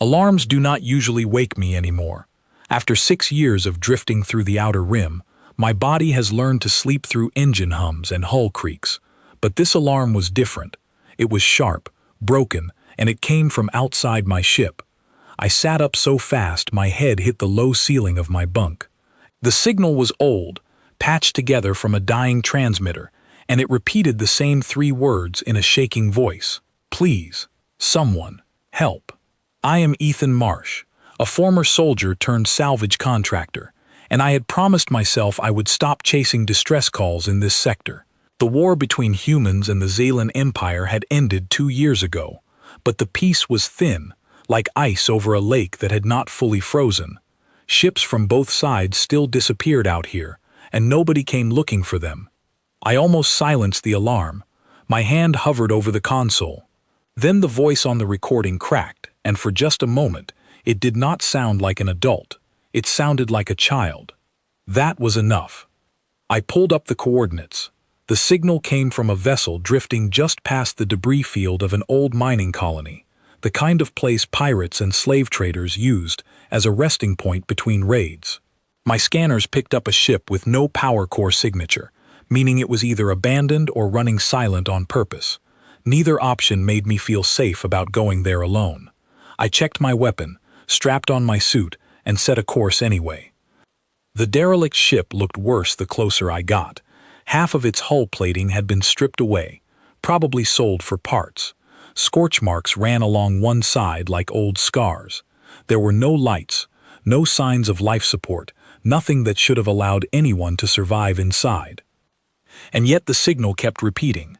Alarms do not usually wake me anymore. After 6 years of drifting through the outer rim, my body has learned to sleep through engine hums and hull creaks. But this alarm was different. It was sharp, broken, and it came from outside my ship. I sat up so fast my head hit the low ceiling of my bunk. The signal was old, patched together from a dying transmitter, and it repeated the same 3 words in a shaking voice. Please, someone, help. I am Ethan Marsh, a former soldier turned salvage contractor, and I had promised myself I would stop chasing distress calls in this sector. The war between humans and the Xalan Empire had ended 2 years ago, but the peace was thin, like ice over a lake that had not fully frozen. Ships from both sides still disappeared out here, and nobody came looking for them. I almost silenced the alarm. My hand hovered over the console. Then the voice on the recording cracked, and for just a moment, it did not sound like an adult. It sounded like a child. That was enough. I pulled up the coordinates. The signal came from a vessel drifting just past the debris field of an old mining colony, the kind of place pirates and slave traders used as a resting point between raids. My scanners picked up a ship with no power core signature, meaning it was either abandoned or running silent on purpose. Neither option made me feel safe about going there alone. I checked my weapon, strapped on my suit, and set a course anyway. The derelict ship looked worse the closer I got. Half of its hull plating had been stripped away, probably sold for parts. Scorch marks ran along one side like old scars. There were no lights, no signs of life support, nothing that should have allowed anyone to survive inside. And yet the signal kept repeating.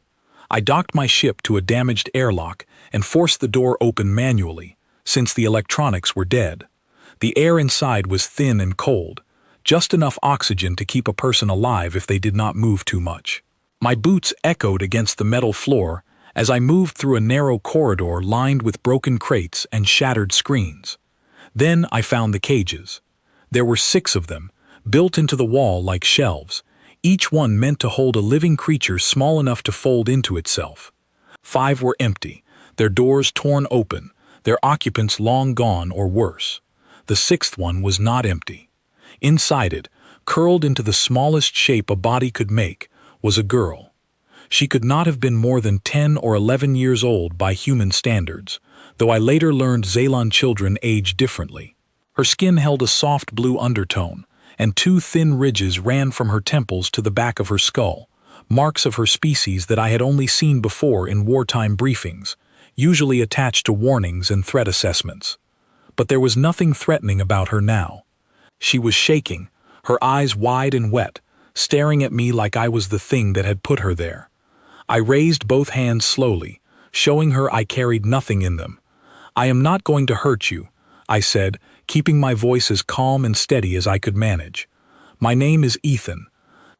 I docked my ship to a damaged airlock and forced the door open manually, since the electronics were dead. The air inside was thin and cold, just enough oxygen to keep a person alive if they did not move too much. My boots echoed against the metal floor as I moved through a narrow corridor lined with broken crates and shattered screens. Then I found the cages. There were 6 of them, built into the wall like shelves, each one meant to hold a living creature small enough to fold into itself. 5 were empty, their doors torn open, their occupants long gone or worse. The 6th one was not empty. Inside it, curled into the smallest shape a body could make, was a girl. She could not have been more than 10 or 11 years old by human standards, though I later learned Xalan children age differently. Her skin held a soft blue undertone, and 2 thin ridges ran from her temples to the back of her skull, marks of her species that I had only seen before in wartime briefings, usually attached to warnings and threat assessments. But there was nothing threatening about her now. She was shaking, her eyes wide and wet, staring at me like I was the thing that had put her there. I raised both hands slowly, showing her I carried nothing in them. "I am not going to hurt you," I said, keeping my voice as calm and steady as I could manage. "My name is Ethan.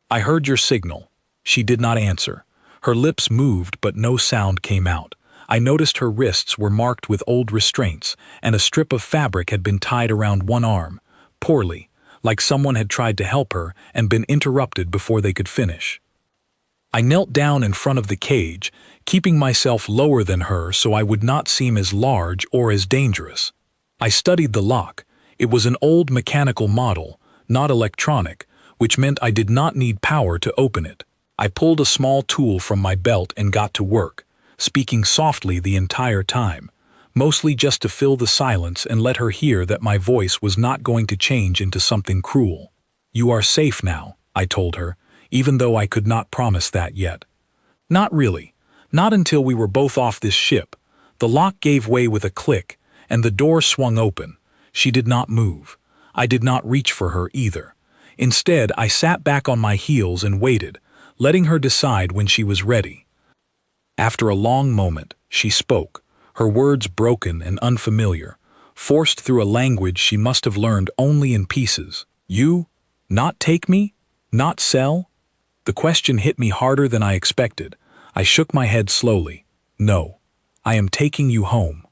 I heard your signal." She did not answer. Her lips moved, but no sound came out. I noticed her wrists were marked with old restraints, and a strip of fabric had been tied around one arm, poorly, like someone had tried to help her and been interrupted before they could finish. I knelt down in front of the cage, keeping myself lower than her so I would not seem as large or as dangerous. I studied the lock. It was an old mechanical model, not electronic, which meant I did not need power to open it. I pulled a small tool from my belt and got to work, speaking softly the entire time, mostly just to fill the silence and let her hear that my voice was not going to change into something cruel. "You are safe now," I told her, even though I could not promise that yet. Not really. Not until we were both off this ship. The lock gave way with a click, and the door swung open. She did not move. I did not reach for her either. Instead, I sat back on my heels and waited, letting her decide when she was ready. After a long moment, she spoke, her words broken and unfamiliar, forced through a language she must have learned only in pieces. "You? Not take me? Not sell?" The question hit me harder than I expected. I shook my head slowly. "No, I am taking you home."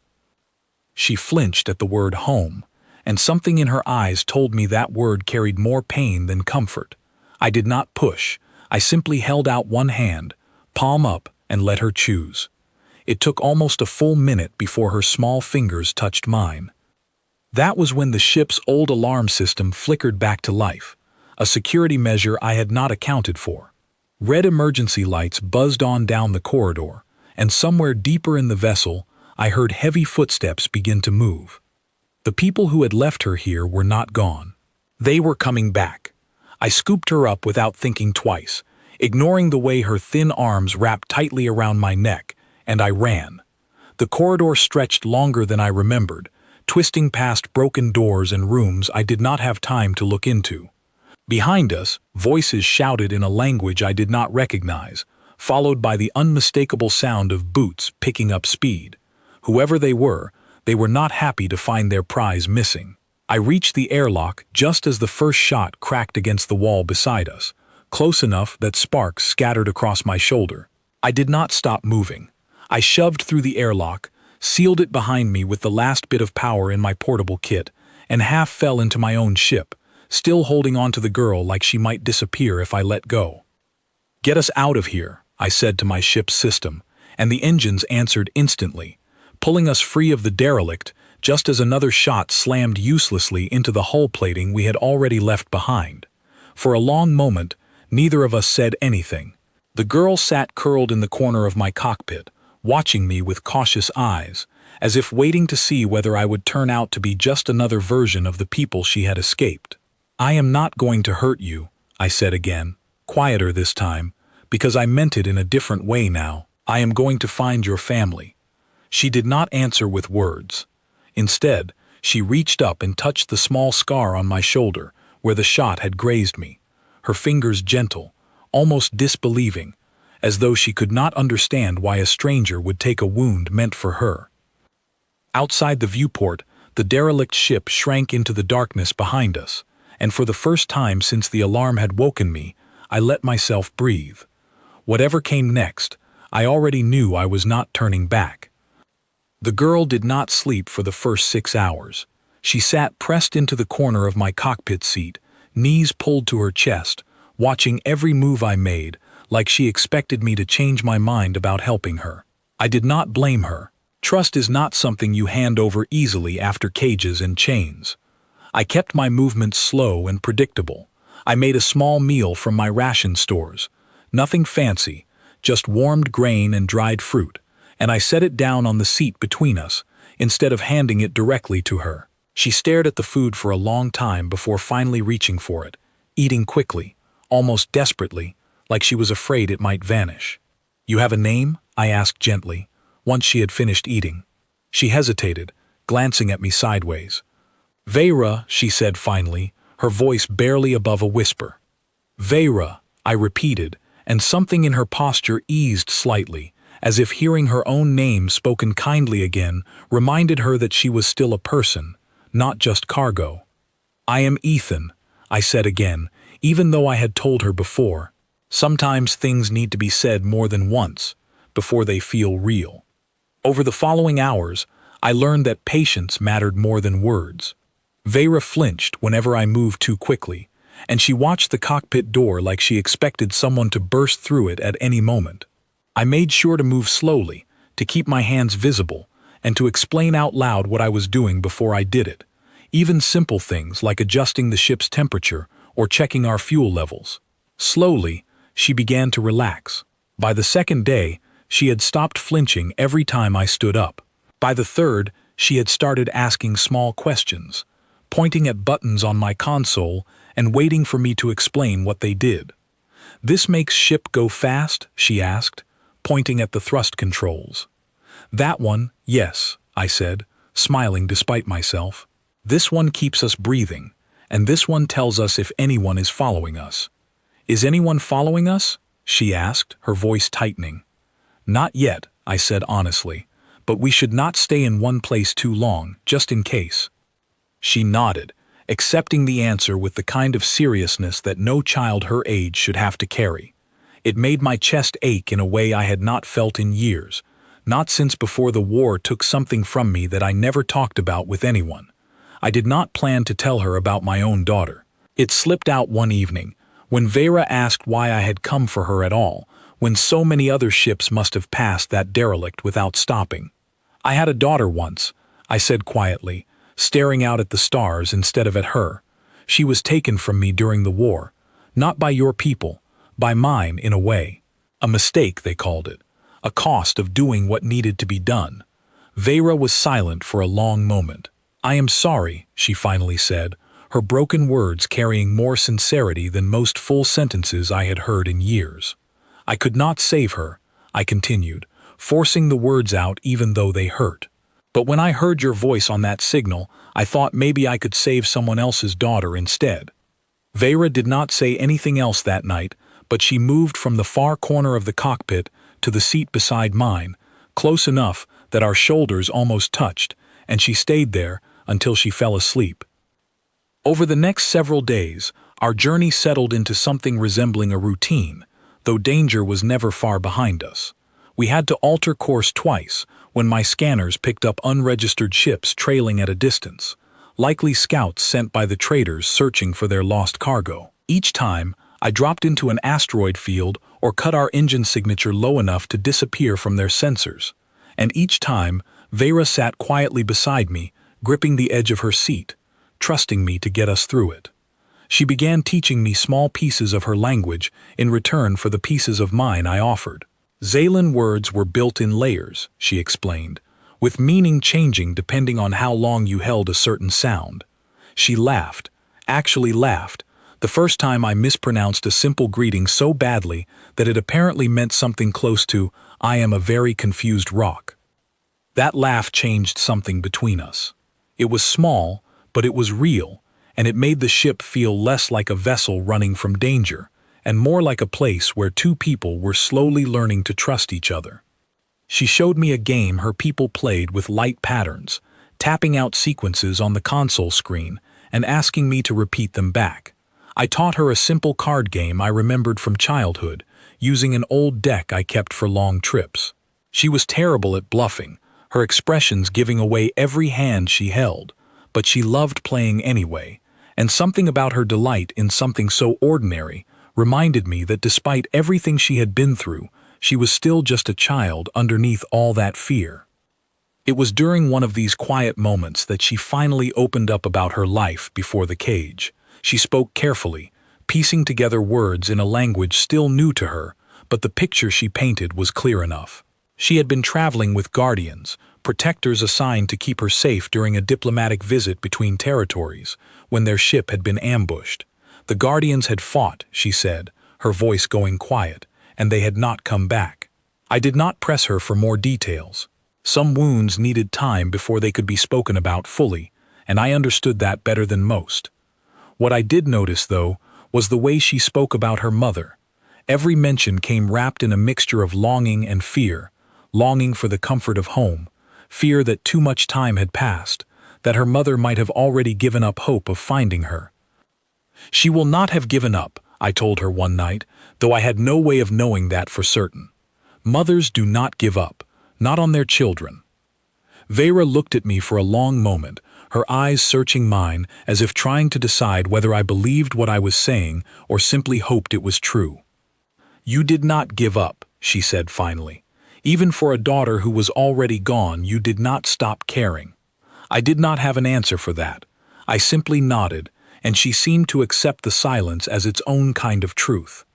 She flinched at the word home, and something in her eyes told me that word carried more pain than comfort. I did not push. I simply held out one hand, palm up, and let her choose. It took almost a full minute before her small fingers touched mine. That was when the ship's old alarm system flickered back to life, a security measure I had not accounted for. Red emergency lights buzzed on down the corridor, and somewhere deeper in the vessel, I heard heavy footsteps begin to move. The people who had left her here were not gone. They were coming back. I scooped her up without thinking twice, ignoring the way her thin arms wrapped tightly around my neck, and I ran. The corridor stretched longer than I remembered, twisting past broken doors and rooms I did not have time to look into. Behind us, voices shouted in a language I did not recognize, followed by the unmistakable sound of boots picking up speed. Whoever they were not happy to find their prize missing. I reached the airlock just as the first shot cracked against the wall beside us, close enough that sparks scattered across my shoulder. I did not stop moving. I shoved through the airlock, sealed it behind me with the last bit of power in my portable kit, and half fell into my own ship, still holding on to the girl like she might disappear if I let go. "Get us out of here," I said to my ship's system, and the engines answered instantly, pulling us free of the derelict just as another shot slammed uselessly into the hull plating we had already left behind. For a long moment, neither of us said anything. The girl sat curled in the corner of my cockpit, watching me with cautious eyes, as if waiting to see whether I would turn out to be just another version of the people she had escaped. "I am not going to hurt you," I said again, quieter this time, because I meant it in a different way now. "I am going to find your family." She did not answer with words. Instead, she reached up and touched the small scar on my shoulder where the shot had grazed me, her fingers gentle, almost disbelieving, as though she could not understand why a stranger would take a wound meant for her. Outside the viewport, the derelict ship shrank into the darkness behind us, and for the first time since the alarm had woken me, I let myself breathe. Whatever came next, I already knew I was not turning back. The girl did not sleep for the first 6 hours. She sat pressed into the corner of my cockpit seat, knees pulled to her chest, watching every move I made, like she expected me to change my mind about helping her. I did not blame her. Trust is not something you hand over easily after cages and chains. I kept my movements slow and predictable. I made a small meal from my ration stores. Nothing fancy, just warmed grain and dried fruit, and I set it down on the seat between us, instead of handing it directly to her. She stared at the food for a long time before finally reaching for it, eating quickly, almost desperately, like she was afraid it might vanish. "You have a name?" I asked gently, once she had finished eating. She hesitated, glancing at me sideways. "Vera," she said finally, her voice barely above a whisper. "Vera," I repeated, and something in her posture eased slightly, as if hearing her own name spoken kindly again reminded her that she was still a person, not just cargo. "I am Ethan," I said again, even though I had told her before. Sometimes things need to be said more than once, before they feel real. Over the following hours, I learned that patience mattered more than words. Vera flinched whenever I moved too quickly, and she watched the cockpit door like she expected someone to burst through it at any moment. I made sure to move slowly, to keep my hands visible, and to explain out loud what I was doing before I did it, even simple things like adjusting the ship's temperature or checking our fuel levels. Slowly, she began to relax. By the second day, she had stopped flinching every time I stood up. By the third, she had started asking small questions, pointing at buttons on my console and waiting for me to explain what they did. "This makes ship go fast?" she asked, pointing at the thrust controls. "That one, yes," I said, smiling despite myself. "This one keeps us breathing, and this one tells us if anyone is following us." "Is anyone following us?" she asked, her voice tightening. "Not yet," I said honestly, "but we should not stay in one place too long, just in case." She nodded, accepting the answer with the kind of seriousness that no child her age should have to carry. It made my chest ache in a way I had not felt in years, not since before the war took something from me that I never talked about with anyone. I did not plan to tell her about my own daughter. It slipped out one evening, when Vera asked why I had come for her at all, when so many other ships must have passed that derelict without stopping. "I had a daughter once," I said quietly, staring out at the stars instead of at her. She was taken from me during the war, not by your people, by mine in a way. A mistake, they called it, a cost of doing what needed to be done. Vera was silent for a long moment. I am sorry, she finally said, her broken words carrying more sincerity than most full sentences I had heard in years. I could not save her, I continued, forcing the words out even though they hurt. But when I heard your voice on that signal, I thought maybe I could save someone else's daughter instead. Vera did not say anything else that night, but she moved from the far corner of the cockpit to the seat beside mine, close enough that our shoulders almost touched, and she stayed there until she fell asleep. Over the next several days, our journey settled into something resembling a routine, though danger was never far behind us. We had to alter course twice when my scanners picked up unregistered ships trailing at a distance, likely scouts sent by the traders searching for their lost cargo. Each time, I dropped into an asteroid field or cut our engine signature low enough to disappear from their sensors. And each time, Vera sat quietly beside me, gripping the edge of her seat, trusting me to get us through it. She began teaching me small pieces of her language in return for the pieces of mine I offered. Xalan words were built in layers, she explained, with meaning changing depending on how long you held a certain sound. She laughed, actually laughed, the first time I mispronounced a simple greeting so badly that it apparently meant something close to, "I am a very confused rock." That laugh changed something between us. It was small, but it was real, and it made the ship feel less like a vessel running from danger, and more like a place where two people were slowly learning to trust each other. She showed me a game her people played with light patterns, tapping out sequences on the console screen and asking me to repeat them back. I taught her a simple card game I remembered from childhood, using an old deck I kept for long trips. She was terrible at bluffing, her expressions giving away every hand she held, but she loved playing anyway, and something about her delight in something so ordinary reminded me that despite everything she had been through, she was still just a child underneath all that fear. It was during one of these quiet moments that she finally opened up about her life before the cage. She spoke carefully, piecing together words in a language still new to her, but the picture she painted was clear enough. She had been traveling with guardians, protectors assigned to keep her safe during a diplomatic visit between territories, when their ship had been ambushed. The guardians had fought, she said, her voice going quiet, and they had not come back. I did not press her for more details. Some wounds needed time before they could be spoken about fully, and I understood that better than most. What I did notice, though, was the way she spoke about her mother. Every mention came wrapped in a mixture of longing and fear, longing for the comfort of home, fear that too much time had passed, that her mother might have already given up hope of finding her. "She will not have given up," I told her one night, though I had no way of knowing that for certain. Mothers do not give up, not on their children. Vera looked at me for a long moment, her eyes searching mine as if trying to decide whether I believed what I was saying or simply hoped it was true. "You did not give up," she said finally. "Even for a daughter who was already gone, you did not stop caring." I did not have an answer for that. I simply nodded, and she seemed to accept the silence as its own kind of truth.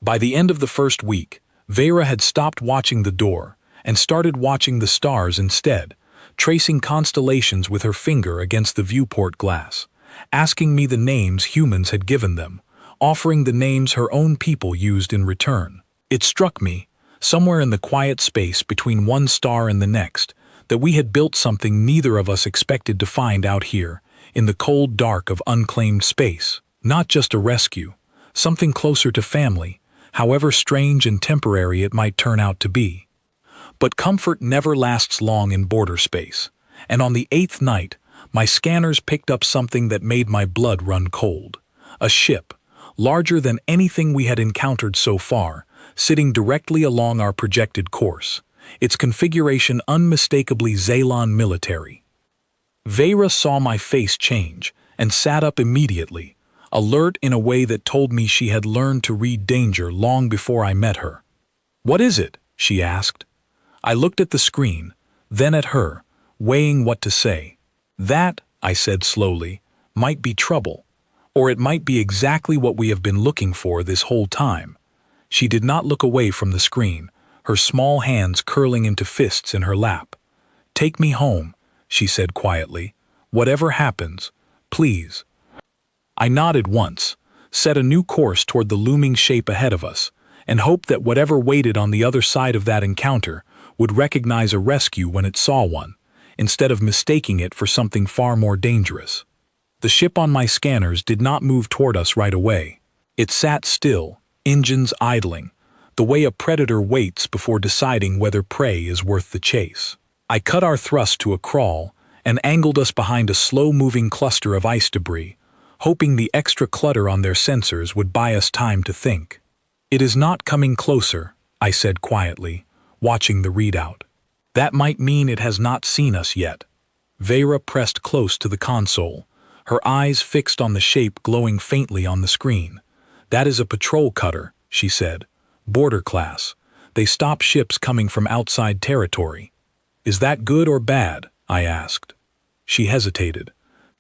By the end of the first week, Vera had stopped watching the door and started watching the stars instead, tracing constellations with her finger against the viewport glass, asking me the names humans had given them, offering the names her own people used in return. It struck me, somewhere in the quiet space between one star and the next, that we had built something neither of us expected to find out here, in the cold dark of unclaimed space. Not just a rescue, something closer to family, however strange and temporary it might turn out to be. But comfort never lasts long in border space, and on the 8th night, my scanners picked up something that made my blood run cold. A ship, larger than anything we had encountered so far, sitting directly along our projected course, its configuration unmistakably Xalan military. Vera saw my face change and sat up immediately, alert in a way that told me she had learned to read danger long before I met her. "What is it?" she asked. I looked at the screen, then at her, weighing what to say. That, I said slowly, might be trouble. Or it might be exactly what we have been looking for this whole time. She did not look away from the screen, her small hands curling into fists in her lap. "Take me home," she said quietly. "Whatever happens, please." I nodded once, set a new course toward the looming shape ahead of us, and hoped that whatever waited on the other side of that encounter would recognize a rescue when it saw one, instead of mistaking it for something far more dangerous. The ship on my scanners did not move toward us right away. It sat still, engines idling, the way a predator waits before deciding whether prey is worth the chase. I cut our thrust to a crawl and angled us behind a slow-moving cluster of ice debris, hoping the extra clutter on their sensors would buy us time to think. "It is not coming closer," I said quietly, watching the readout. "That might mean it has not seen us yet." Vera pressed close to the console, her eyes fixed on the shape glowing faintly on the screen. "That is a patrol cutter," she said. "Border class. They stop ships coming from outside territory." "Is that good or bad?" I asked. She hesitated.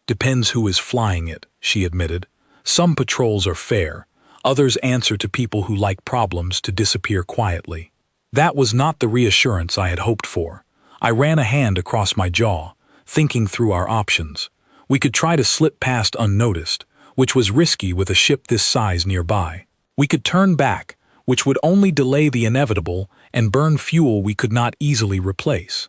"Depends who is flying it," she admitted. "Some patrols are fair, others answer to people who like problems to disappear quietly." That was not the reassurance I had hoped for. I ran a hand across my jaw, thinking through our options. We could try to slip past unnoticed, which was risky with a ship this size nearby. We could turn back, which would only delay the inevitable and burn fuel we could not easily replace.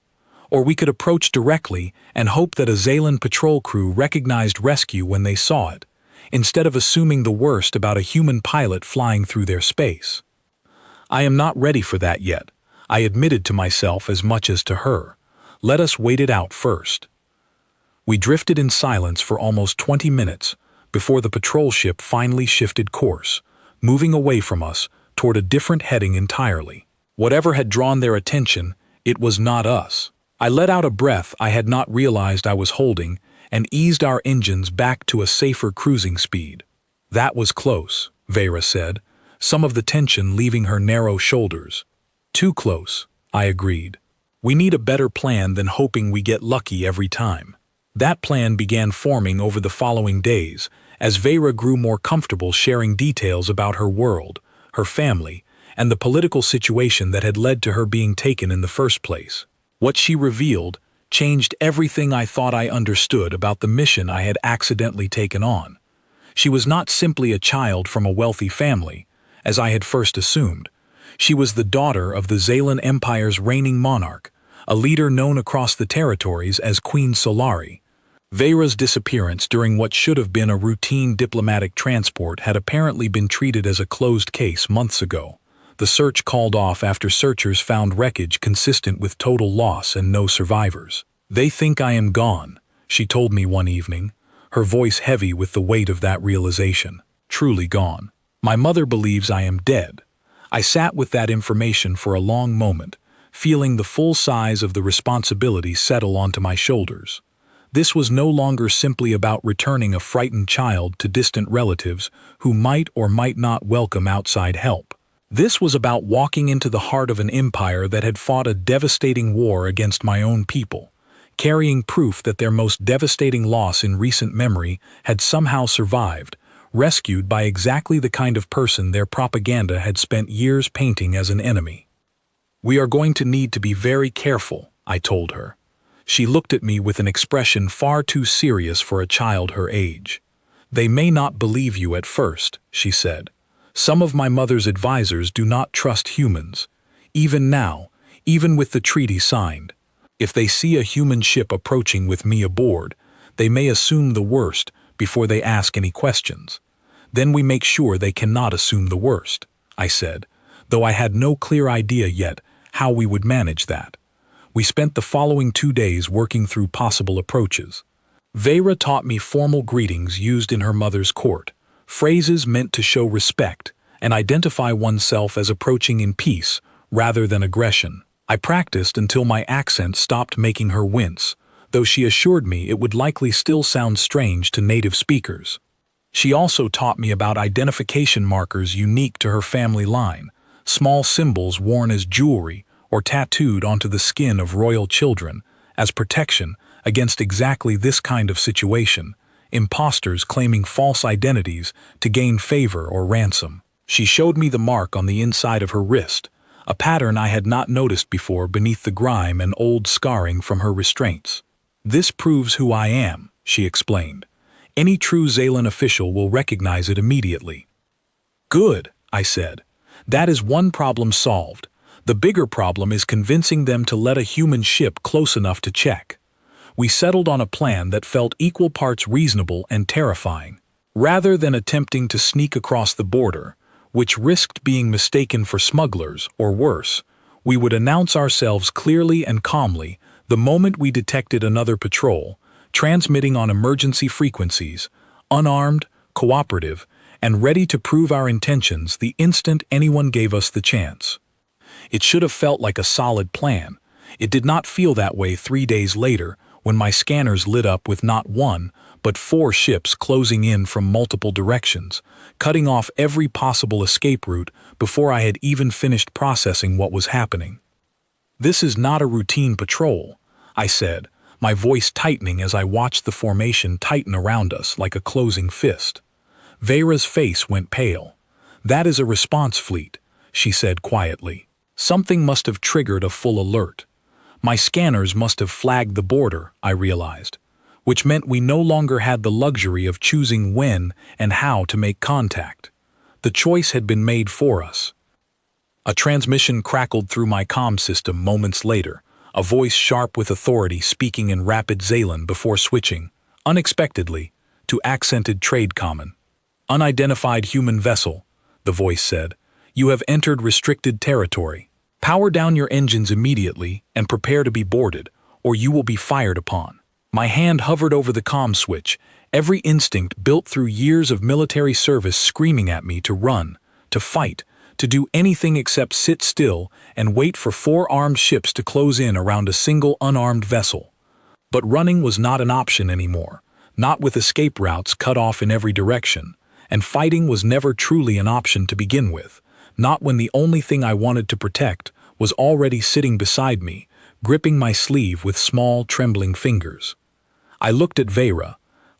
Or we could approach directly and hope that a Zaylan patrol crew recognized rescue when they saw it, instead of assuming the worst about a human pilot flying through their space. "I am not ready for that yet," I admitted to myself as much as to her. "Let us wait it out first." We drifted in silence for almost 20 minutes before the patrol ship finally shifted course, moving away from us toward a different heading entirely. Whatever had drawn their attention, it was not us. I let out a breath I had not realized I was holding and eased our engines back to a safer cruising speed. "That was close," Vera said, some of the tension leaving her narrow shoulders. "Too close," I agreed. "We need a better plan than hoping we get lucky every time." That plan began forming over the following days as Vera grew more comfortable sharing details about her world, her family, and the political situation that had led to her being taken in the first place. What she revealed changed everything I thought I understood about the mission I had accidentally taken on. She was not simply a child from a wealthy family, as I had first assumed. She was the daughter of the Zaylan Empire's reigning monarch, a leader known across the territories as Queen Solari. Vera's disappearance during what should have been a routine diplomatic transport had apparently been treated as a closed case months ago. The search called off after searchers found wreckage consistent with total loss and no survivors. "They think I am gone," she told me one evening, her voice heavy with the weight of that realization. "Truly gone. My mother believes I am dead." I sat with that information for a long moment, feeling the full size of the responsibility settle onto my shoulders. This was no longer simply about returning a frightened child to distant relatives who might or might not welcome outside help. This was about walking into the heart of an empire that had fought a devastating war against my own people, carrying proof that their most devastating loss in recent memory had somehow survived, rescued by exactly the kind of person their propaganda had spent years painting as an enemy. "We are going to need to be very careful," I told her. She looked at me with an expression far too serious for a child her age. "They may not believe you at first," she said. "Some of my mother's advisors do not trust humans. Even now, even with the treaty signed. If they see a human ship approaching with me aboard, they may assume the worst before they ask any questions. Then we make sure they cannot assume the worst," I said, though I had no clear idea yet how we would manage that. We spent the following 2 days working through possible approaches. Vera taught me formal greetings used in her mother's court, phrases meant to show respect and identify oneself as approaching in peace rather than aggression. I practiced until my accent stopped making her wince, though she assured me it would likely still sound strange to native speakers. She also taught me about identification markers unique to her family line, small symbols worn as jewelry or tattooed onto the skin of royal children, as protection against exactly this kind of situation, imposters claiming false identities to gain favor or ransom. She showed me the mark on the inside of her wrist, a pattern I had not noticed before beneath the grime and old scarring from her restraints. "This proves who I am," she explained. "Any true Zaylan official will recognize it immediately." "Good," I said. "That is one problem solved. The bigger problem is convincing them to let a human ship close enough to check." We settled on a plan that felt equal parts reasonable and terrifying. Rather than attempting to sneak across the border, which risked being mistaken for smugglers, or worse, we would announce ourselves clearly and calmly the moment we detected another patrol, transmitting on emergency frequencies, unarmed, cooperative, and ready to prove our intentions the instant anyone gave us the chance. It should have felt like a solid plan. It did not feel that way 3 days later when my scanners lit up with not one, but 4 ships closing in from multiple directions, cutting off every possible escape route before I had even finished processing what was happening. "This is not a routine patrol," I said, my voice tightening as I watched the formation tighten around us like a closing fist. Vera's face went pale. "That is a response fleet," she said quietly. Something must have triggered a full alert. My scanners must have flagged the border, I realized, which meant we no longer had the luxury of choosing when and how to make contact. The choice had been made for us. A transmission crackled through my comm system moments later, a voice sharp with authority speaking in rapid Zaylan before switching, unexpectedly, to accented trade common. "Unidentified human vessel," the voice said. "You have entered restricted territory. Power down your engines immediately and prepare to be boarded, or you will be fired upon." My hand hovered over the comm switch, every instinct built through years of military service screaming at me to run, to fight, to do anything except sit still and wait for 4 armed ships to close in around a single unarmed vessel. But running was not an option anymore, not with escape routes cut off in every direction, and fighting was never truly an option to begin with, not when the only thing I wanted to protect was already sitting beside me, gripping my sleeve with small, trembling fingers. I looked at Vera.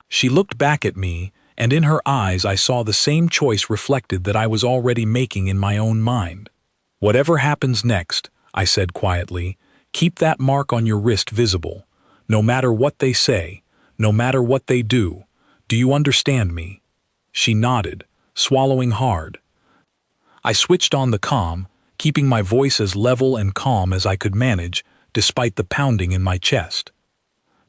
She looked back at me, and in her eyes I saw the same choice reflected that I was already making in my own mind. "Whatever happens next," I said quietly, "keep that mark on your wrist visible. No matter what they say, no matter what they do. Do you understand me?" She nodded, swallowing hard. I switched on the comm, keeping my voice as level and calm as I could manage, despite the pounding in my chest.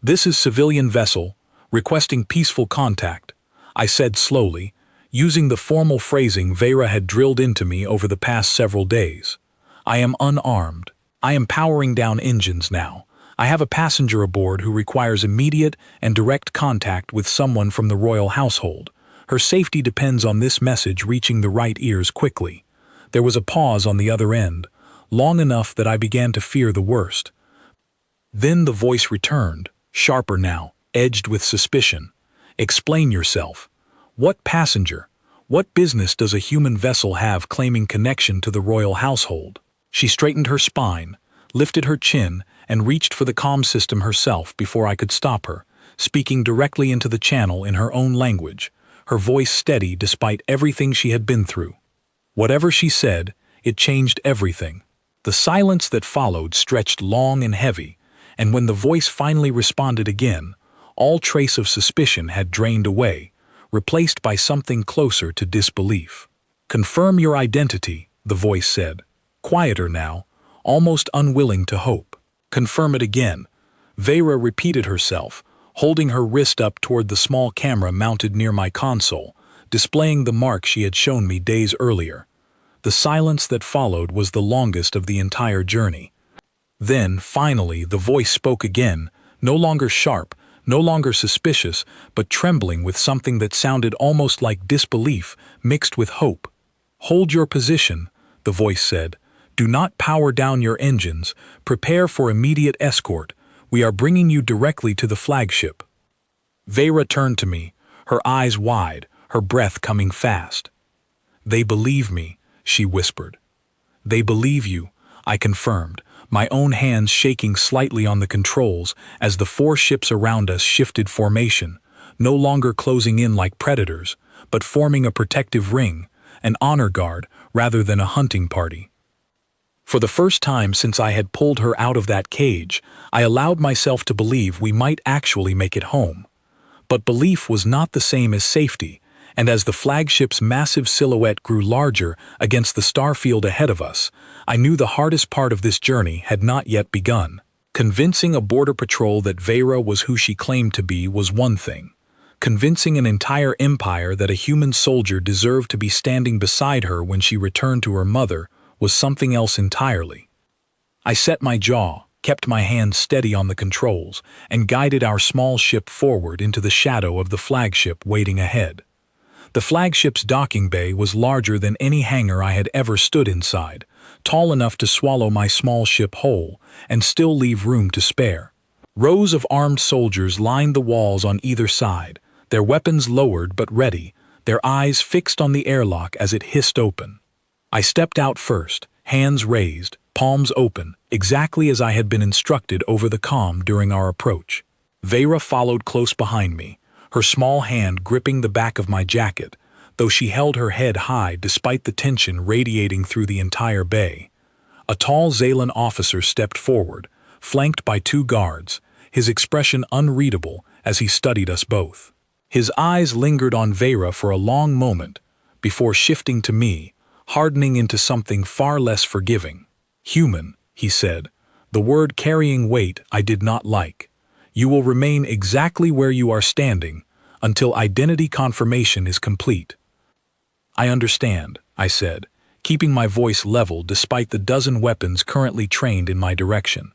"This is civilian vessel, requesting peaceful contact," I said slowly, using the formal phrasing Vera had drilled into me over the past several days. "I am unarmed. I am powering down engines now. I have a passenger aboard who requires immediate and direct contact with someone from the royal household. Her safety depends on this message reaching the right ears quickly." There was a pause on the other end, long enough that I began to fear the worst. Then the voice returned, sharper now, edged with suspicion. "Explain yourself. What passenger? What business does a human vessel have claiming connection to the royal household?" She straightened her spine, lifted her chin, and reached for the comm system herself before I could stop her, speaking directly into the channel in her own language, her voice steady despite everything she had been through. Whatever she said, it changed everything. The silence that followed stretched long and heavy, and when the voice finally responded again, all trace of suspicion had drained away, replaced by something closer to disbelief. "Confirm your identity," the voice said, quieter now, almost unwilling to hope. "Confirm it again." Vera repeated herself, holding her wrist up toward the small camera mounted near my console, displaying the mark she had shown me days earlier. The silence that followed was the longest of the entire journey. Then, finally, the voice spoke again, no longer sharp, no longer suspicious, but trembling with something that sounded almost like disbelief mixed with hope. "Hold your position," the voice said. "Do not power down your engines. Prepare for immediate escort. We are bringing you directly to the flagship." Vera turned to me, her eyes wide, her breath coming fast. "They believe me," she whispered. "They believe you," I confirmed, my own hands shaking slightly on the controls as the 4 ships around us shifted formation, no longer closing in like predators, but forming a protective ring, an honor guard rather than a hunting party. For the first time since I had pulled her out of that cage, I allowed myself to believe we might actually make it home. But belief was not the same as safety, and as the flagship's massive silhouette grew larger against the starfield ahead of us, I knew the hardest part of this journey had not yet begun. Convincing a border patrol that Vera was who she claimed to be was one thing. Convincing an entire empire that a human soldier deserved to be standing beside her when she returned to her mother was something else entirely. I set my jaw, kept my hands steady on the controls, and guided our small ship forward into the shadow of the flagship waiting ahead. The flagship's docking bay was larger than any hangar I had ever stood inside, tall enough to swallow my small ship whole, and still leave room to spare. Rows of armed soldiers lined the walls on either side, their weapons lowered but ready, their eyes fixed on the airlock as it hissed open. I stepped out first, hands raised, palms open, exactly as I had been instructed over the comm during our approach. Vera followed close behind me, her small hand gripping the back of my jacket, though she held her head high despite the tension radiating through the entire bay. A tall Zalan officer stepped forward, flanked by 2 guards, his expression unreadable as he studied us both. His eyes lingered on Vera for a long moment, before shifting to me, hardening into something far less forgiving. "Human," he said, the word carrying weight I did not like. "You will remain exactly where you are standing until identity confirmation is complete." "I understand," I said, keeping my voice level despite the dozen weapons currently trained in my direction.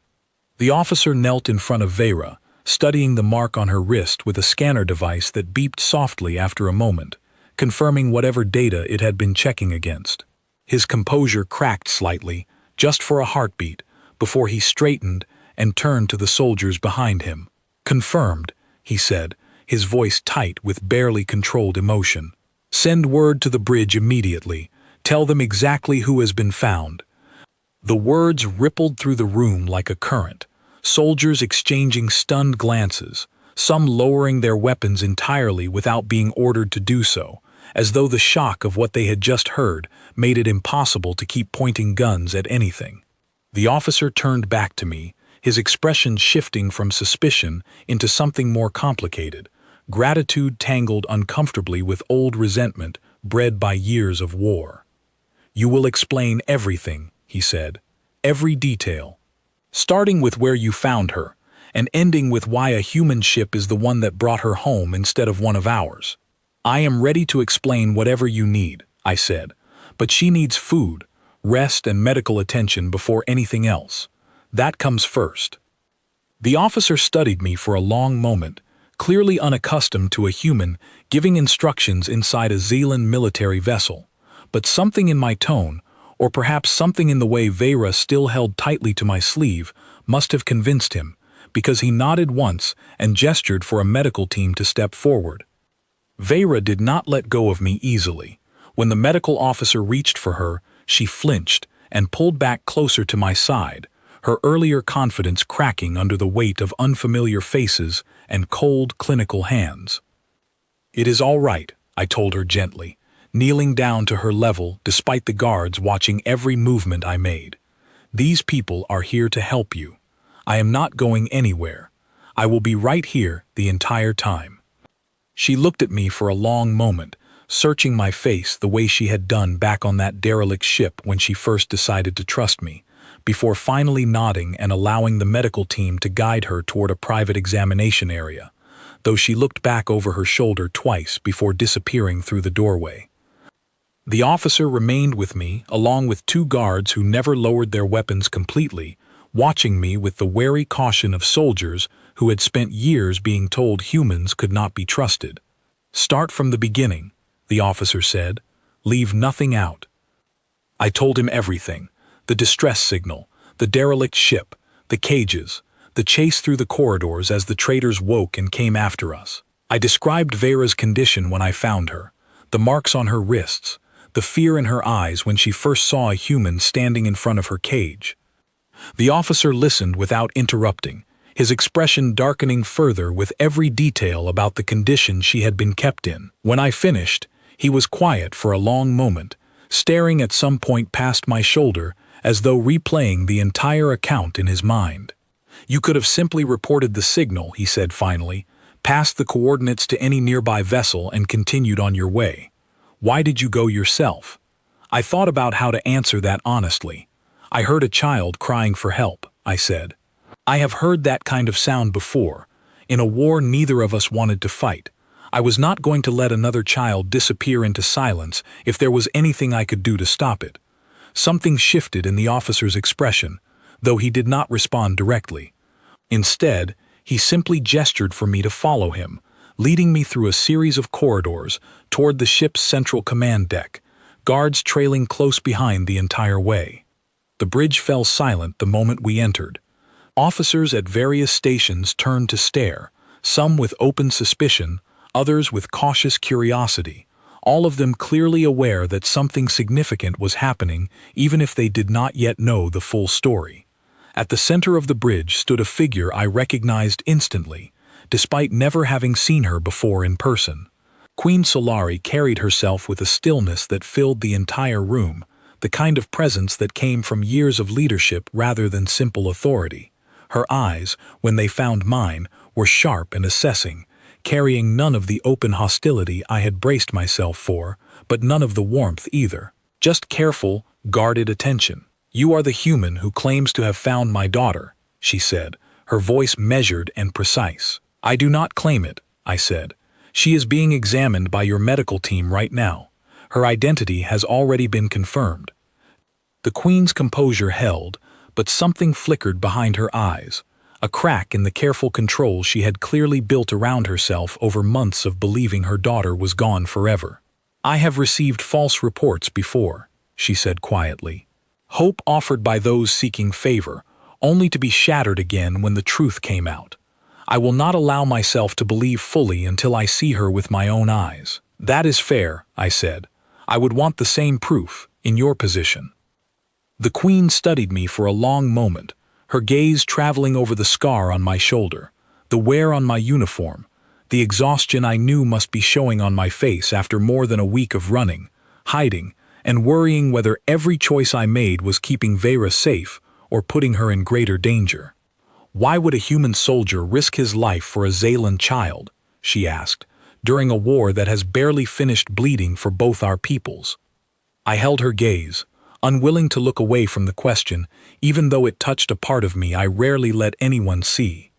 The officer knelt in front of Vera, studying the mark on her wrist with a scanner device that beeped softly after a moment, confirming whatever data it had been checking against. His composure cracked slightly, just for a heartbeat, before he straightened and turned to the soldiers behind him. "Confirmed," he said, his voice tight with barely controlled emotion. "Send word to the bridge immediately. Tell them exactly who has been found." The words rippled through the room like a current, soldiers exchanging stunned glances, some lowering their weapons entirely without being ordered to do so, as though the shock of what they had just heard made it impossible to keep pointing guns at anything. The officer turned back to me, his expression shifting from suspicion into something more complicated, gratitude tangled uncomfortably with old resentment bred by years of war. "You will explain everything," he said, "every detail. Starting with where you found her, and ending with why a human ship is the one that brought her home instead of one of ours." "I am ready to explain whatever you need," I said, "but she needs food, rest and medical attention before anything else. That comes first." The officer studied me for a long moment, clearly unaccustomed to a human giving instructions inside a Zealand military vessel, but something in my tone, or perhaps something in the way Vera still held tightly to my sleeve, must have convinced him, because he nodded once and gestured for a medical team to step forward. Vera did not let go of me easily. When the medical officer reached for her, she flinched and pulled back closer to my side, her earlier confidence cracking under the weight of unfamiliar faces and cold, clinical hands. "It is all right," I told her gently, kneeling down to her level despite the guards watching every movement I made. "These people are here to help you. I am not going anywhere. I will be right here the entire time." She looked at me for a long moment, searching my face the way she had done back on that derelict ship when she first decided to trust me, before finally nodding and allowing the medical team to guide her toward a private examination area, though she looked back over her shoulder twice before disappearing through the doorway. The officer remained with me, along with 2 guards who never lowered their weapons completely, watching me with the wary caution of soldiers who had spent years being told humans could not be trusted. "Start from the beginning," the officer said. "Leave nothing out." I told him everything: the distress signal, the derelict ship, the cages, the chase through the corridors as the traitors woke and came after us. I described Vera's condition when I found her, the marks on her wrists, the fear in her eyes when she first saw a human standing in front of her cage. The officer listened without interrupting, his expression darkening further with every detail about the condition she had been kept in. When I finished, he was quiet for a long moment, staring at some point past my shoulder as though replaying the entire account in his mind. "You could have simply reported the signal," he said finally, "passed the coordinates to any nearby vessel and continued on your way. Why did you go yourself?" I thought about how to answer that honestly. "I heard a child crying for help," I said. "I have heard that kind of sound before. In a war neither of us wanted to fight. I was not going to let another child disappear into silence if there was anything I could do to stop it." Something shifted in the officer's expression, though he did not respond directly. Instead, he simply gestured for me to follow him, leading me through a series of corridors toward the ship's central command deck, guards trailing close behind the entire way. The bridge fell silent the moment we entered. Officers at various stations turned to stare, some with open suspicion, others with cautious curiosity, all of them clearly aware that something significant was happening even if they did not yet know the full story. At the center of the bridge stood a figure I recognized instantly, despite never having seen her before in person. Queen Solari carried herself with a stillness that filled the entire room, the kind of presence that came from years of leadership rather than simple authority. Her eyes, when they found mine, were sharp and assessing, carrying none of the open hostility I had braced myself for, but none of the warmth either. Just careful, guarded attention. "You are the human who claims to have found my daughter," she said, her voice measured and precise. "I do not claim it," I said. "She is being examined by your medical team right now. Her identity has already been confirmed." The Queen's composure held, but something flickered behind her eyes, a crack in the careful control she had clearly built around herself over months of believing her daughter was gone forever. "I have received false reports before," she said quietly. "Hope offered by those seeking favor, only to be shattered again when the truth came out. I will not allow myself to believe fully until I see her with my own eyes." "That is fair," I said. "I would want the same proof, in your position." The Queen studied me for a long moment, her gaze traveling over the scar on my shoulder, the wear on my uniform, the exhaustion I knew must be showing on my face after more than a week of running, hiding, and worrying whether every choice I made was keeping Vera safe or putting her in greater danger. "Why would a human soldier risk his life for a Zaylan child?" she asked, "during a war that has barely finished bleeding for both our peoples?" I held her gaze, unwilling to look away from the question, even though it touched a part of me I rarely let anyone see.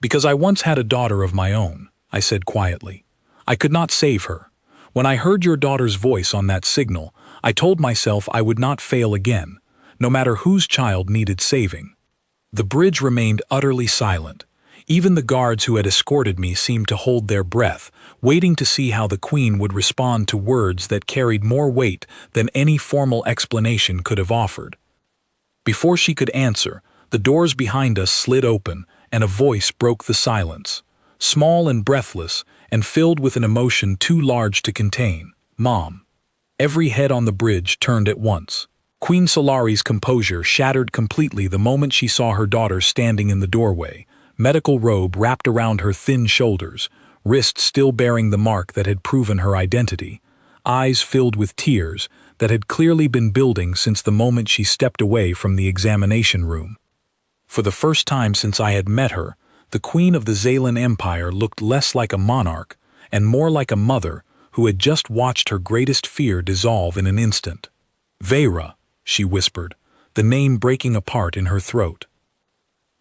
"Because I once had a daughter of my own," I said quietly. "I could not save her. When I heard your daughter's voice on that signal, I told myself I would not fail again, no matter whose child needed saving." The bridge remained utterly silent. Even the guards who had escorted me seemed to hold their breath, waiting to see how the Queen would respond to words that carried more weight than any formal explanation could have offered. Before she could answer, the doors behind us slid open, and a voice broke the silence, small and breathless, and filled with an emotion too large to contain. "Mom." Every head on the bridge turned at once. Queen Solari's composure shattered completely the moment she saw her daughter standing in the doorway, medical robe wrapped around her thin shoulders, wrist still bearing the mark that had proven her identity, eyes filled with tears that had clearly been building since the moment she stepped away from the examination room. For the first time since I had met her, the Queen of the Zaylan Empire looked less like a monarch and more like a mother who had just watched her greatest fear dissolve in an instant. "Vera," she whispered, the name breaking apart in her throat.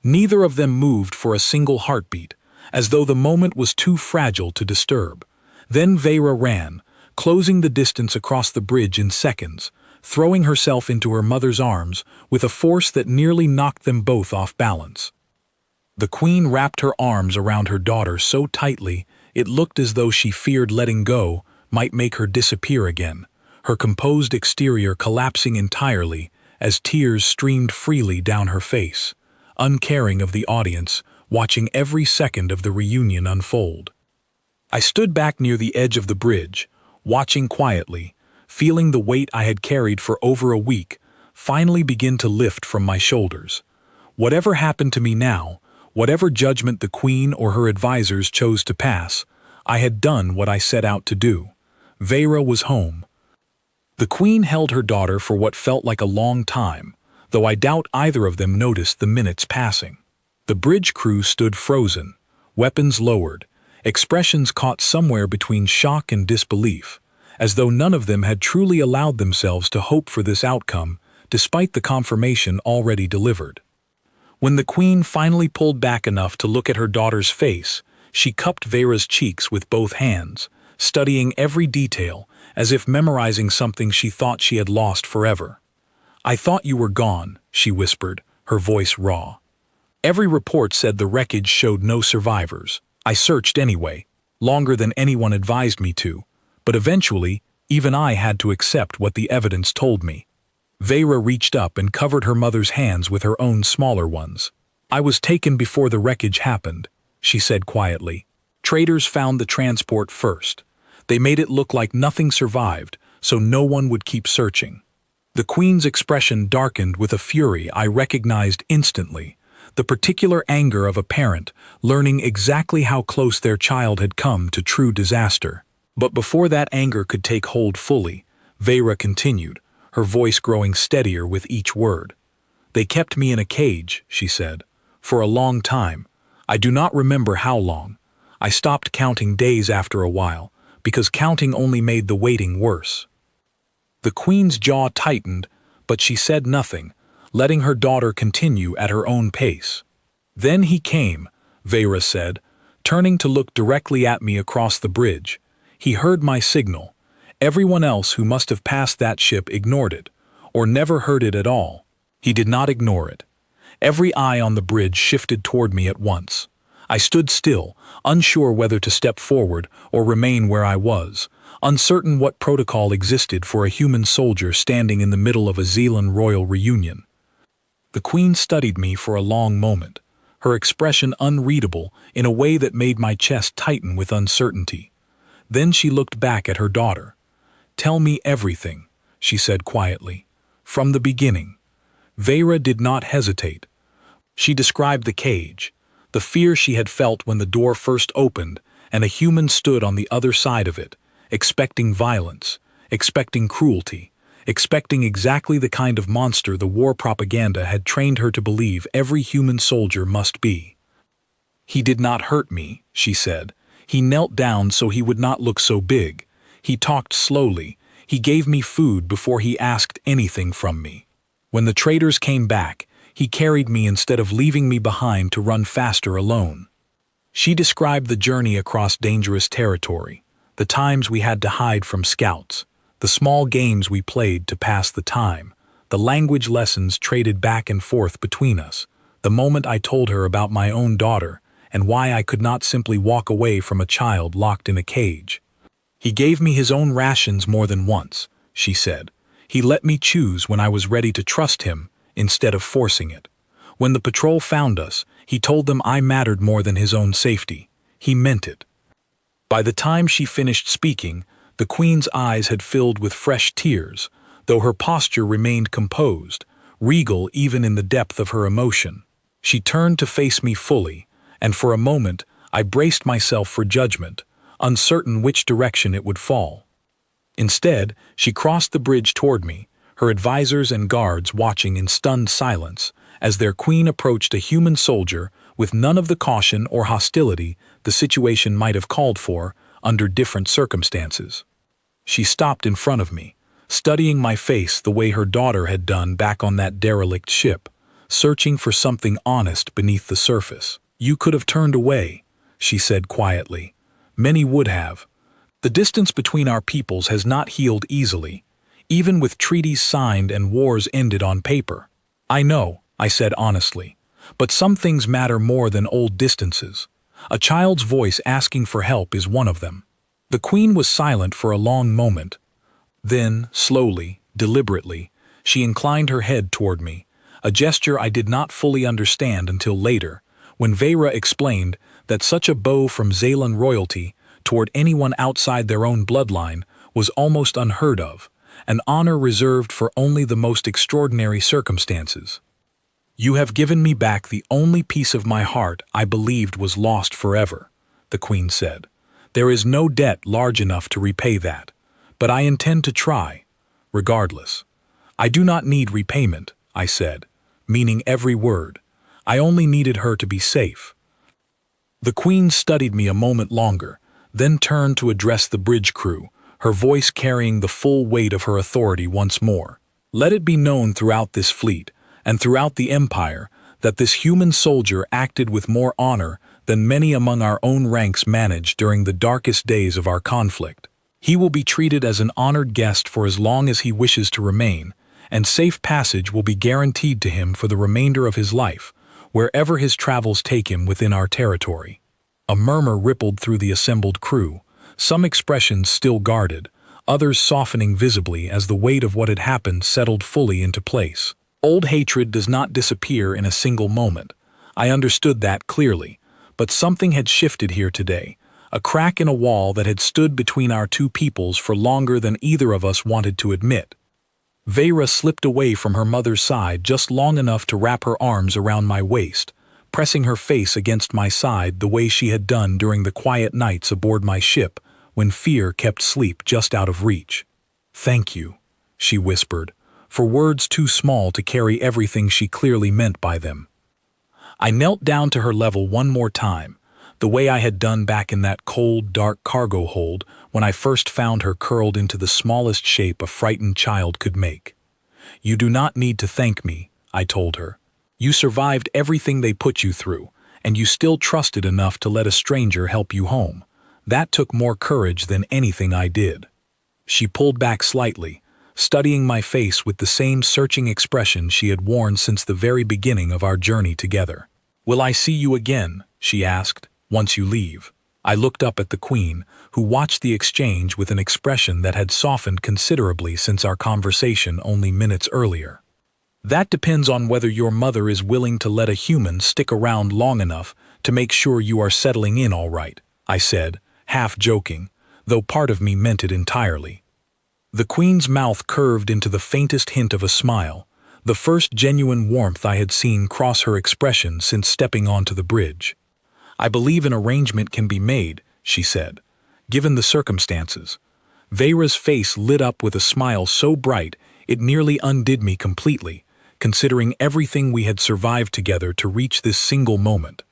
Neither of them moved for a single heartbeat, as though the moment was too fragile to disturb. Then Vera ran, closing the distance across the bridge in seconds, throwing herself into her mother's arms with a force that nearly knocked them both off balance. The Queen wrapped her arms around her daughter so tightly it looked as though she feared letting go might make her disappear again, her composed exterior collapsing entirely as tears streamed freely down her face, uncaring of the audience, watching every second of the reunion unfold. I stood back near the edge of the bridge, watching quietly, feeling the weight I had carried for over a week finally begin to lift from my shoulders. Whatever happened to me now, whatever judgment the queen or her advisors chose to pass, I had done what I set out to do. Vera was home. The queen held her daughter for what felt like a long time, though I doubt either of them noticed the minutes passing. The bridge crew stood frozen, weapons lowered, expressions caught somewhere between shock and disbelief, as though none of them had truly allowed themselves to hope for this outcome, despite the confirmation already delivered. When the queen finally pulled back enough to look at her daughter's face, she cupped Vera's cheeks with both hands, studying every detail, as if memorizing something she thought she had lost forever. "I thought you were gone," she whispered, her voice raw. "Every report said the wreckage showed no survivors. I searched anyway, longer than anyone advised me to, but eventually, even I had to accept what the evidence told me." Vera reached up and covered her mother's hands with her own smaller ones. "I was taken before the wreckage happened," she said quietly. "Traders found the transport first. They made it look like nothing survived, so no one would keep searching." The queen's expression darkened with a fury I recognized instantly, the particular anger of a parent learning exactly how close their child had come to true disaster. But before that anger could take hold fully, Vera continued, her voice growing steadier with each word. "They kept me in a cage," she said, "for a long time. I do not remember how long. I stopped counting days after a while, because counting only made the waiting worse." The queen's jaw tightened, but she said nothing, letting her daughter continue at her own pace. "Then he came," Vera said, turning to look directly at me across the bridge. "He heard my signal. Everyone else who must have passed that ship ignored it, or never heard it at all. He did not ignore it. Every eye on the bridge shifted toward me at once. I stood still, unsure whether to step forward or remain where I was, uncertain what protocol existed for a human soldier standing in the middle of a Zealand royal reunion. The queen studied me for a long moment, her expression unreadable in a way that made my chest tighten with uncertainty. Then she looked back at her daughter. "Tell me everything," she said quietly. "From the beginning." Vera did not hesitate. She described the cage, the fear she had felt when the door first opened and a human stood on the other side of it, expecting violence, expecting cruelty, expecting exactly the kind of monster the war propaganda had trained her to believe every human soldier must be. "He did not hurt me," she said. "He knelt down so he would not look so big. He talked slowly. He gave me food before he asked anything from me. When the traders came back, he carried me instead of leaving me behind to run faster alone." She described the journey across dangerous territory, the times we had to hide from scouts, the small games we played to pass the time, the language lessons traded back and forth between us, the moment I told her about my own daughter and why I could not simply walk away from a child locked in a cage. "He gave me his own rations more than once," she said. "He let me choose when I was ready to trust him instead of forcing it. When the patrol found us, he told them I mattered more than his own safety. He meant it." By the time she finished speaking, the queen's eyes had filled with fresh tears, though her posture remained composed, regal even in the depth of her emotion. She turned to face me fully, and for a moment I braced myself for judgment, uncertain which direction it would fall. Instead, she crossed the bridge toward me, her advisors and guards watching in stunned silence as their queen approached a human soldier with none of the caution or hostility the situation might have called for under different circumstances. She stopped in front of me, studying my face the way her daughter had done back on that derelict ship, searching for something honest beneath the surface. "You could have turned away," she said quietly. "Many would have. The distance between our peoples has not healed easily, even with treaties signed and wars ended on paper." "I know," I said honestly, "but some things matter more than old distances. A child's voice asking for help is one of them." The queen was silent for a long moment. Then, slowly, deliberately, she inclined her head toward me, a gesture I did not fully understand until later, when Vera explained that such a bow from Zealand royalty toward anyone outside their own bloodline was almost unheard of, an honor reserved for only the most extraordinary circumstances. "You have given me back the only piece of my heart I believed was lost forever," the Queen said. "There is no debt large enough to repay that, but I intend to try, regardless." "I do not need repayment," I said, meaning every word. I only needed her to be safe. The Queen studied me a moment longer, then turned to address the bridge crew, her voice carrying the full weight of her authority once more. "Let it be known throughout this fleet, and throughout the Empire, that this human soldier acted with more honor than many among our own ranks managed during the darkest days of our conflict. He will be treated as an honored guest for as long as he wishes to remain, and safe passage will be guaranteed to him for the remainder of his life, wherever his travels take him within our territory." A murmur rippled through the assembled crew, some expressions still guarded, others softening visibly as the weight of what had happened settled fully into place. Old hatred does not disappear in a single moment. I understood that clearly, but something had shifted here today, a crack in a wall that had stood between our two peoples for longer than either of us wanted to admit. Vera slipped away from her mother's side just long enough to wrap her arms around my waist, pressing her face against my side the way she had done during the quiet nights aboard my ship when fear kept sleep just out of reach. "Thank you," she whispered, for words too small to carry everything she clearly meant by them. I knelt down to her level one more time, the way I had done back in that cold, dark cargo hold when I first found her curled into the smallest shape a frightened child could make. "You do not need to thank me," I told her. "You survived everything they put you through, and you still trusted enough to let a stranger help you home. That took more courage than anything I did." She pulled back slightly, studying my face with the same searching expression she had worn since the very beginning of our journey together. "Will I see you again?" she asked. "Once you leave?" I looked up at the Queen, who watched the exchange with an expression that had softened considerably since our conversation only minutes earlier. "That depends on whether your mother is willing to let a human stick around long enough to make sure you are settling in all right," I said, half joking, though part of me meant it entirely. The Queen's mouth curved into the faintest hint of a smile, the first genuine warmth I had seen cross her expression since stepping onto the bridge. "I believe an arrangement can be made," she said, "given the circumstances." Vera's face lit up with a smile so bright it nearly undid me completely, considering everything we had survived together to reach this single moment.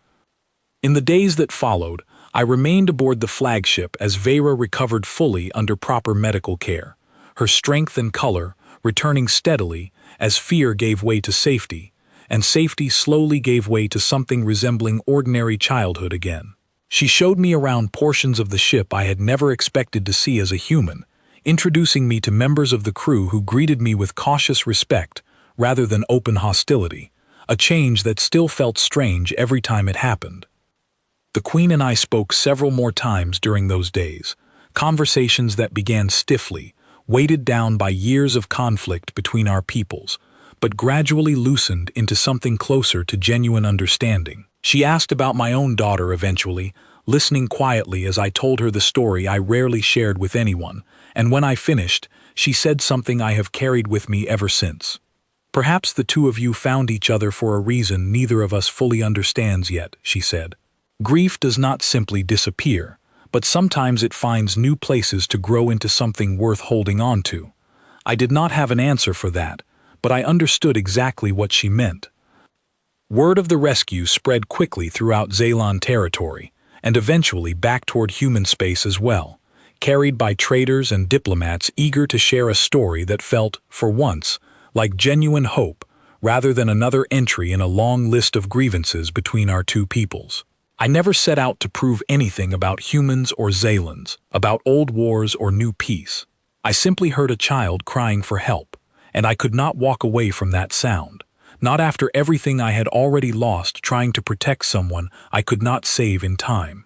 In the days that followed, I remained aboard the flagship as Vera recovered fully under proper medical care, her strength and color returning steadily as fear gave way to safety, and safety slowly gave way to something resembling ordinary childhood again. She showed me around portions of the ship I had never expected to see as a human, introducing me to members of the crew who greeted me with cautious respect rather than open hostility, a change that still felt strange every time it happened. The Queen and I spoke several more times during those days, conversations that began stiffly, weighted down by years of conflict between our peoples, but gradually loosened into something closer to genuine understanding. She asked about my own daughter eventually, listening quietly as I told her the story I rarely shared with anyone, and when I finished, she said something I have carried with me ever since. "Perhaps the two of you found each other for a reason neither of us fully understands yet," she said. "Grief does not simply disappear, but sometimes it finds new places to grow into something worth holding on to." I did not have an answer for that, but I understood exactly what she meant. Word of the rescue spread quickly throughout Zalon territory, and eventually back toward human space as well, carried by traders and diplomats eager to share a story that felt, for once, like genuine hope rather than another entry in a long list of grievances between our two peoples. I never set out to prove anything about humans or Zalons, about old wars or new peace. I simply heard a child crying for help, and I could not walk away from that sound, not after everything I had already lost trying to protect someone I could not save in time.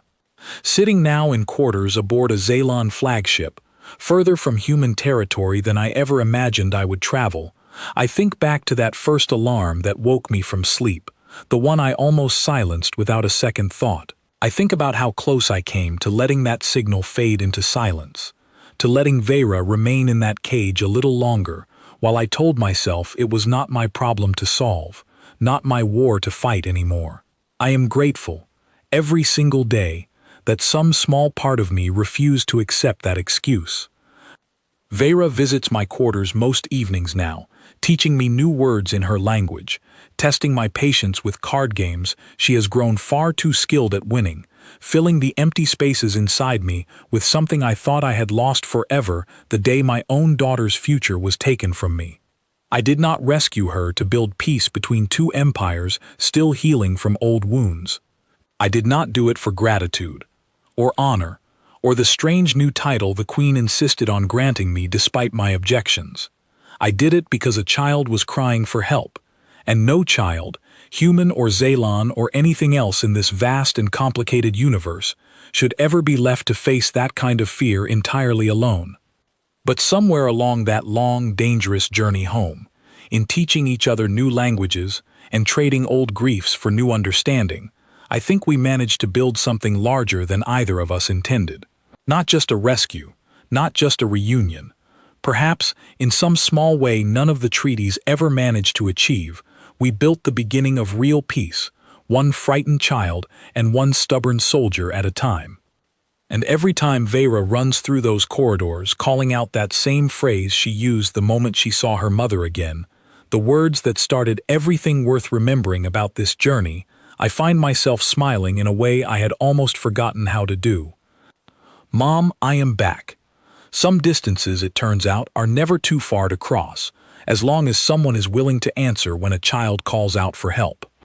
Sitting now in quarters aboard a Zalon flagship, further from human territory than I ever imagined I would travel, I think back to that first alarm that woke me from sleep, the one I almost silenced without a second thought. I think about how close I came to letting that signal fade into silence, to letting Vera remain in that cage a little longer, while I told myself it was not my problem to solve, not my war to fight anymore. I am grateful, every single day, that some small part of me refused to accept that excuse. Vera visits my quarters most evenings now, teaching me new words in her language, testing my patience with card games she has grown far too skilled at winning, filling the empty spaces inside me with something I thought I had lost forever the day my own daughter's future was taken from me. I did not rescue her to build peace between two empires still healing from old wounds. I did not do it for gratitude, or honor, or the strange new title the Queen insisted on granting me despite my objections. I did it because a child was crying for help, and no child, human or Zalon or anything else in this vast and complicated universe, should ever be left to face that kind of fear entirely alone. But somewhere along that long, dangerous journey home, in teaching each other new languages and trading old griefs for new understanding, I think we managed to build something larger than either of us intended. Not just a rescue, not just a reunion. Perhaps, in some small way none of the treaties ever managed to achieve, we built the beginning of real peace, one frightened child and one stubborn soldier at a time. And every time Vera runs through those corridors calling out that same phrase she used the moment she saw her mother again, the words that started everything worth remembering about this journey, I find myself smiling in a way I had almost forgotten how to do. Mom, I am back. Some distances, it turns out, are never too far to cross, as long as someone is willing to answer when a child calls out for help.